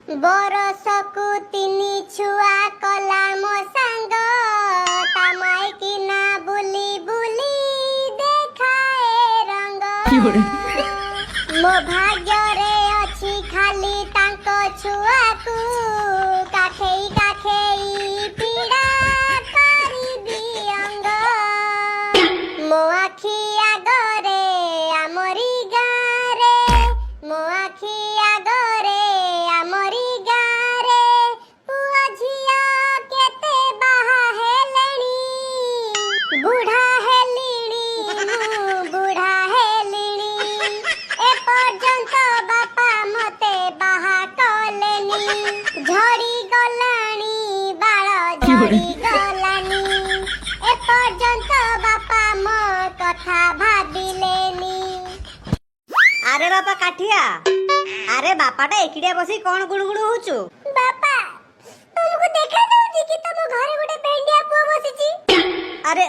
बरसकु तिनी छुआ कला मो संग तमाई किना बुली बुली देखाए रंग मो भाग्य रे अछि खाली तांको छुआ को काखेई काखेई पीड़ा करी दियंग मो आखी आगरे आमरी गारे मो आखी आगरे आमरी गारे पुआ झिया केते बाहा हेलेनी बुढ़ा हेलिनी बुढ़ा हेलिनी ए पर्यंत बापा मते बाहा कलेनी झड़ी गलानी बाळ झड़ी गलानी ए पर्यंत बापा म कथा भाबिलेनी। अरे बापा काठिया, अरे बापाटा एकिडिया बसी कोन गुळगुळ होचु? बापा तुमको देखा जाउची कि तुम घरे गोटे भेंडिया पुआ बसिची? अरे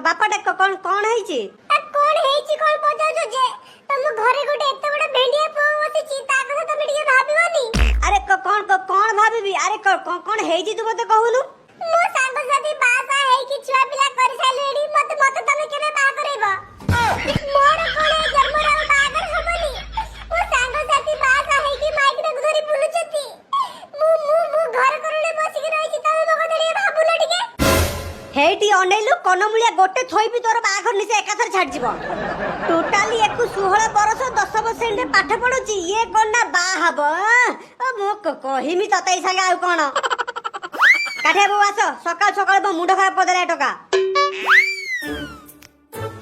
बापाटा कोन कोन हेची? कोन हेची कोन पचाउछु जे तुम घरे गोटे एते बडा भेंडिया पुआ बसिची ता कथा तमे टिके भाबिबनी? अरे कोन भाबिबी? अरे कोन हेची तू मते कहूनु? मो सांग साथी बासा हेई कि छुआ पिला कर सालेडी मते तमे केने बा करैबो? मोर कोने जन्मरा बागर हबनी मो सांग साथी बासा हेई कि माइक रे धरी बुलुचती मु घर करले बसिक रहिची तमे मो कथा टिके भाबुला टिके? हेटी अनेलु कोनमुलिया गोटे थोइबी तोर बाघर निसे एकाथर छाड़ जीवो। टोटाली एकु 16 बरस 10 बसेंडे पाठ पढुची ये कोन ना बा हबो? मो कहिमी ततै संगे आउ कोन? काठे बो आसो सकाळ सकाळ बो मुंड खराब पदले टका।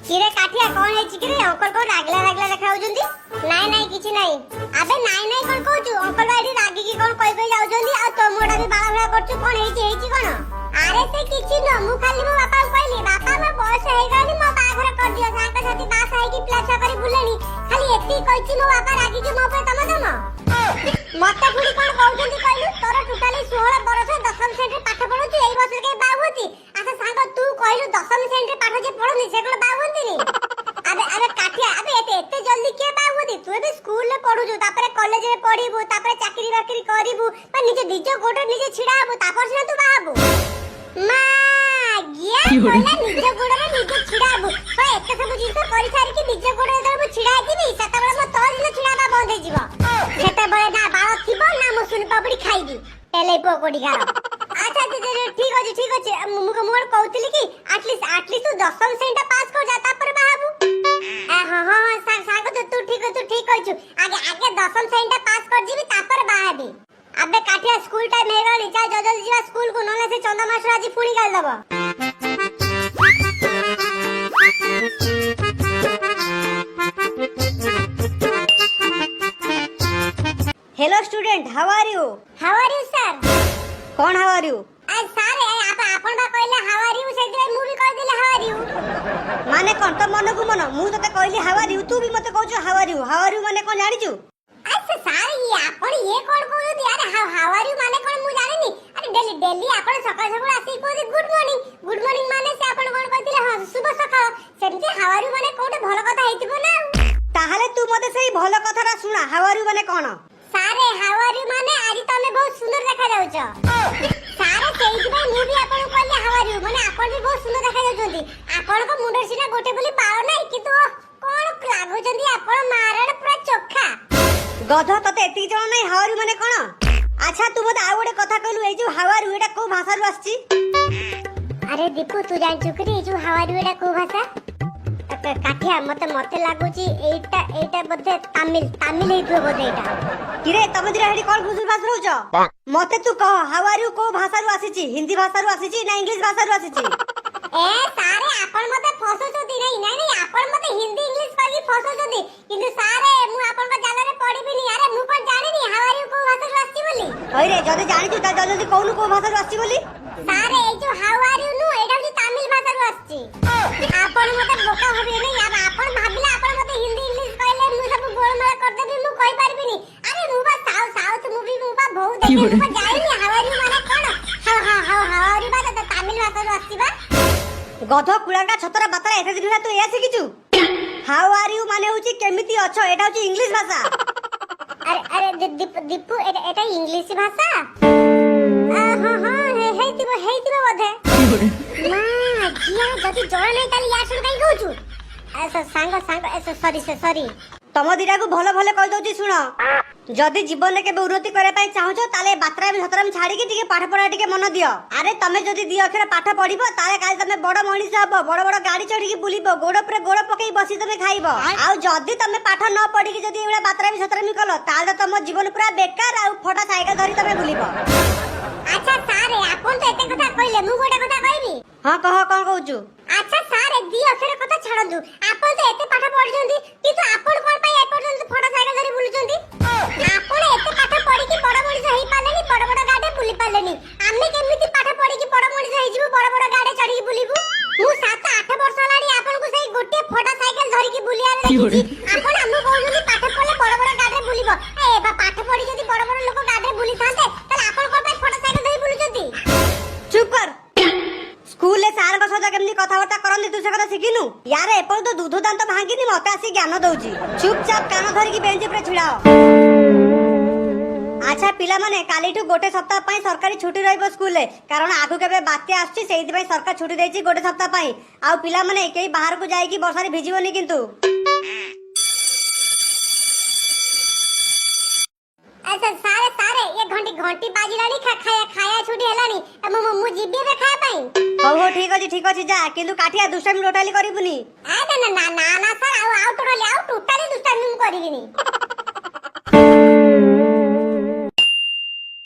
किरे काठिया कोन हेची किरे अंकल को लागला देखा होजुंदी? नाई किछि नाई। अबे नाई कोन कहूचु अंकल बाडी रागी की कोन कहि कहि जाउजंदी आ तो मोडा भी बाळा भळा करचु कोन हेची कोन? अरे से किछि न मु खाली मो बापा को कहली बापा म बयस हे गनी मो बाघर कर दियो साका साथी बास है कि प्लाछा करी बुलेनी खाली एती कहिछि मो बापा रागी की मो पे तम मते फुडी कोन कहउजंदी कहलु तोर टोटाली 16 बरस 10 सेंट पाठ पढुची एई बस के बाहुती आसा सांग तू कहलु 10 सेंट पाठ जे पढुनी से कोन बाहुंतीनी? अबे काठिया अबे एते जल्दी के बाहुती? तू एबे स्कूल ले पढुजु तापरे कॉलेज रे पढिबु तापरे चाकरी बाकरी करिबु पर निजे गोटे निजे छिडाबु तापर से तू बाहबु मा गिया कोला निजे गोडरे निजे छिडाबु तो एते सब जिंस करि सारी कि निजे गोडरे दरबु छिडाई दिबी सेता बेला म तोर दिन छिडाबा बंद हे जीवो सेता बेला ना बाळ थिबो ना म सुन पापड़ी खाइबी एले पकोडी गार। अच्छा ठीक अछि मुको मोर कहउतली कि एटलीस्ट तू 10 सेंट पास कर जाता पर बाबू हां सांग तू ठीक कहछु आगे 10 सेंट पास कर जीबी तापर बाहाबी। अबे काठिया स्कूल टाइम हे गली चल जल्दी जीवा स्कूल को नले से चंदा मास्टर आज फुणी गाल दबो। Hello student, how are you sir? कौन हाउ आर यू? सर आपन बा कहले हाउ आर यू से मु भी कह देले हाउ आर यू माने कोन तो मन को मन मु तते कहली हाउ आर यू तू भी मते कहजो हाउ आर यू माने कोन जानि छु? अच्छा सर ये आपन ये कोन कहू दी अरे हाउ आर यू माने कोन मु जानि नी अरे डेली आपन सकाळ सकाळ आसी को गुड मॉर्निंग माने से आपन कोन कहतिले हां शुभ सकाळ सेमती हाउ आर यू माने कोटे भलो कथा हेतिबो ना ताहाले तू मते सेही भलो कथाटा सुना हाउ आर यू माने कोन? सारे हाउ आर यू माने आज तमे बहुत सुंदर देखा जाउछ सारे सेही भाई मु भी आपन कहले हाउ आर यू माने आपन भी बहुत सुंदर देखा जाउछंती आपन को मुंडर सिना गोटे बोली बाळ नै किंतु कोन लागुचंती आपन मारण पूरा चोखा गध तते एति जण नै हाउ आर यू माने कोन? अच्छा तू मते आ गोटे कथा कहलु ए जो हाउ आर यू एटा को भाषा रु आछि? अरे दीपू तू जान चुकरी जो हाउ आर यू एटा को भाषा? काठिया मते लागुची एटा बदे तमिल हेतु बदे एटा किरे तमे दिरा हेडी कोन बुझु भाषा रहउछ? मते तू कह हाउ आर यू को भाषा रु आसीची? हिंदी भाषा रु आसीची ना इंग्लिश भाषा रु आसीची? ए सारे आपन मते फसोचोती नहीं आपन मते हिंदी इंग्लिश कहि फसोचोती किंतु सारे मु आपन का जागा रे पढिबी नी अरे मु कोन जानि नी हाउ आर यू को भाषा रु आसी बोली? ओइ रे जदे जानि तू ता जल्दी कहनु को भाषा रु आसी बोली? सारे ए जो हाउ आर यू नु एटा जे तमिल भाषा रु आसी आपन मते बोका होबे नहीं यार आपन भाबिला आपन मते हिंदी इंग्लिश कहले मु सब गोलमाल कर देबी मु कहि पारबी नी अरे मु बा साउथ मूवी मु बा बहुत देखि मु बा जानि नी हाउ आर यू माने कोन हाउ आर यू बा तमिल भाषा रु आसी बा गध कुलांगा छतरा बातरा एते दिना तू ए सिकिचु? हाउ आर यू माने होची केमिति अछो एटा होची इंग्लिश भाषा আরে আরে দীপু এটা ইংলিশ ভাষা ହେଇଥିବ ବୋଧେ ମା ଝିଅ ଯଦି ଜଣା ନାହିଁ ତାହେଲେ ୟା ସହିତ କାଇଁ କହୁଛୁ ସାଙ୍ଗ ସରି ତମ ଦିଟାକୁ ଭଲ ଭଲ କହିଦଉଛି ଶୁଣ ଯଦି ଜୀବନରେ କେବେ ଉନ୍ନତି କରିବା ପାଇଁ ଚାହୁଁଛ ତାହେଲେ ବାତ୍ରାମି ସତରାମି ଛାଡିକି ଟିକେ ପାଠ ପଢା ଟିକେ ମନ ଦିଅ। ଆରେ ତମେ ଯଦି ଦି ଅକ୍ଷର ପାଠ ପଢିବ ତାହେଲେ କାଲି ତମେ ବଡ ମଣିଷ ହବ, ବଡ ବଡ ଗାଡି ଚଢିକି ବୁଲିବ, ଗୋଡ ଉପରେ ଗୋଡ ପକେଇ ବସି ତମେ ଖାଇବ। ଆଉ ଯଦି ତମେ ପାଠ ନ ପଢିକି ଯଦି ଏଇଭଳିଆ ବାତ୍ରାମି ସତରାମି କଲ ତାହେଲେ ତମ ଜୀବନ ପୁରା ବେକାର ଆଉ ଫଟା ସାଇକେଲ ଧରି ତମେ ବୁଲିବ। ଆଚ୍ଛା ସାର୍ ଆପଣ ତ ଏତେ କଥା କହିଲେ ମୁଁ ଗୋଟେ କଥା କହିବି। ହଁ କହ କଣ କହୁଛୁ? ଆଚ୍ଛା ସାର୍ ଦି ଅକ୍ଷର କଥା ଛାଡନ୍ତୁ, ଆପଣ ତ ଏତେ ପାଠ ପଢିଛନ୍ତି କିନ୍ତୁ ଆପଣ କଣ ପାଇଁ ଏପର୍ଯ୍ୟନ୍ତ ଫଟା ସାଇକେଲ ଧରି ବୁଲୁଛନ୍ତି? ଆପଣ ଏତେ ପାଠ ପଢିକି ବଡ ମଣିଷ ହେଇପାରିଲେନି, ବଡ ବଡ ଗାଡି ବୁଲି ପାରିଲେନି। ଆମେ କେମିତି ପାଠ ପଢିକି ବଡ ମଣିଷ ହେଇଯିବୁ, ବଡ ବଡ ଗାଡି ଚଢିକି ବୁଲିବୁ? ମୁଁ 7-8 ବର୍ଷ ହେଲାଣି ଆପଣଙ୍କୁ ସେଇ ଗୋଟିଏ ଫଟା ସାଇକେଲ ଧରିକି ବୁଲିବାର ଦେଖିଛି। ଆପଣ ଆମକୁ କହୁଛନ୍ତି ପାଠ ପଢିଲେ ବଡ ବଡ ଗାଡିରେ ବୁଲିବ। ପାଠ ପଢି ଯଦି ବଡ ବଡ ଲୋକ ଗାଡିରେ ବୁଲିଥାନ୍ତେ ତାହେଲେ ଆପଣ କଣ ପାଇଁ ଫଟା ସାଇକେଲ ଧରି ବୁଲୁଛନ୍ତି? ଚୁପ୍ କର। ସ୍କୁଲରେ ସାରଙ୍କ ସହିତ କେମିତି କଥାବାର୍ତ୍ତା କରନ୍ତି ତୁ ସେ କଥା ଶିଖିନୁ? ୟାର ଏପର୍ଯ୍ୟନ୍ତ ଦୁଧ ଦାନ୍ତ ଭାଙ୍ଗିନି ମତେ ଆସି ଜ୍ଞାନ ଦଉଛି। ଚୁପଚାପ କାନ ଧରିକି ବେଞ୍ଚ ଉପରେ ଛିଡାଅ। ଆଚ୍ଛା ପିଲାମାନେ କାଲିଠୁ ଗୋଟେ ସପ୍ତାହ ପାଇଁ ସରକାରୀ ଛୁଟି ରହିବ ସ୍କୁଲରେ, କାରଣ ଆଗକୁ କେବେ ବାତ୍ୟା ଆସୁଛି ସେଇଥିପାଇଁ ସରକାର ଛୁଟି ଦେଇଛି ଗୋଟେ ସପ୍ତାହ ପାଇଁ। ଆଉ ପିଲାମାନେ କେହି ବାହାରକୁ ଯାଇକି ବର୍ଷାରେ ଭିଜିବନି କିନ୍ତୁ। ଆଚ୍ଛା ସାରେ ଏ ଘଣ୍ଟି ବାଜିଲାଣି, ଖାଇବା ଛୁଟି ହେଲାଣି। ମୁଁ ଯିବି ଏବେ ଖାଇବା ପାଇଁ। ହଉ ଠିକ ଅଛି ଯା, କିନ୍ତୁ କାଠିଆ ଦୁଷ୍ଟାମି ଟୋଟାଲି କରିବୁନି। ନା ସାର୍ ଆଉ ଟୋଟାଲି ଦୁଷ୍ଟାମି ମୁଁ କରିବିନି।